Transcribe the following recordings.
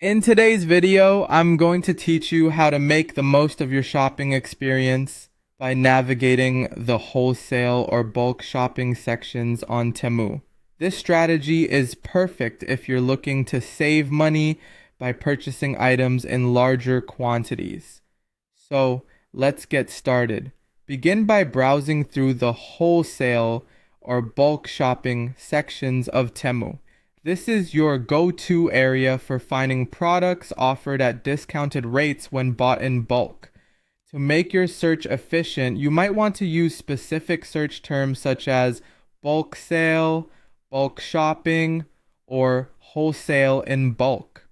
In today's video, I'm going to teach you how to make the most of your shopping experience by navigating the wholesale or bulk shopping sections on Temu. This strategy is perfect if you're looking to save money by purchasing items in larger quantities. So let's get started. Begin by browsing through the wholesale or bulk shopping sections of Temu. This is your go-to area for finding products offered at discounted rates when bought in bulk. To make your search efficient, you might want to use specific search terms such as bulk sale, bulk shopping, or wholesale in bulk.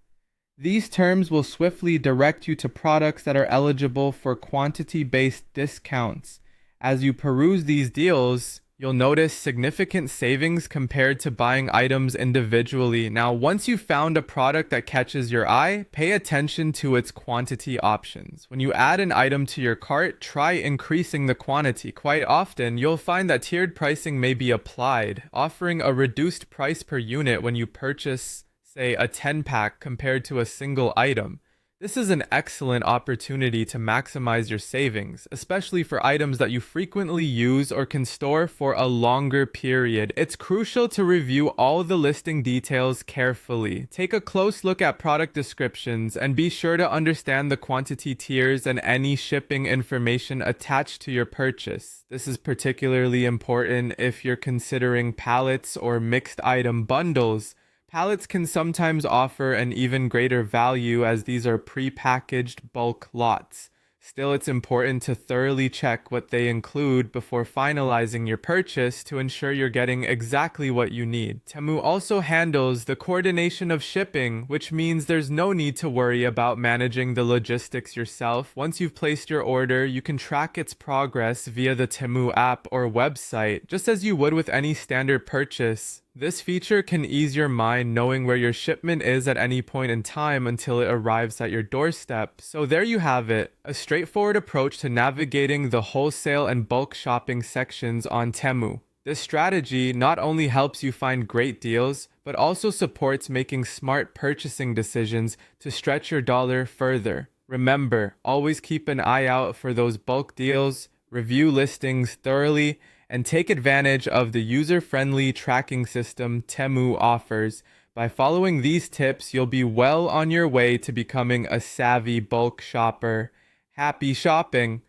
These terms will swiftly direct you to products that are eligible for quantity-based discounts. As you peruse these deals, you'll notice significant savings compared to buying items individually. Now, once you've found a product that catches your eye, pay attention to its quantity options. When you add an item to your cart, try increasing the quantity. Quite often, you'll find that tiered pricing may be applied, offering a reduced price per unit when you purchase, say, a 10-pack compared to a single item. This is an excellent opportunity to maximize your savings, especially for items that you frequently use or can store for a longer period. It's crucial to review all the listing details carefully. Take a close look at product descriptions and be sure to understand the quantity tiers and any shipping information attached to your purchase. This is particularly important if you're considering pallets or mixed item bundles. Pallets can sometimes offer an even greater value as these are pre-packaged bulk lots. Still, it's important to thoroughly check what they include before finalizing your purchase to ensure you're getting exactly what you need. Temu also handles the coordination of shipping, which means there's no need to worry about managing the logistics yourself. Once you've placed your order, you can track its progress via the Temu app or website, just as you would with any standard purchase. This feature can ease your mind knowing where your shipment is at any point in time until it arrives at your doorstep. So there you have it, a straightforward approach to navigating the wholesale and bulk shopping sections on Temu. This strategy not only helps you find great deals, but also supports making smart purchasing decisions to stretch your dollar further. Remember, always keep an eye out for those bulk deals, review listings thoroughly, and take advantage of the user-friendly tracking system Temu offers. By following these tips, you'll be well on your way to becoming a savvy bulk shopper. Happy shopping!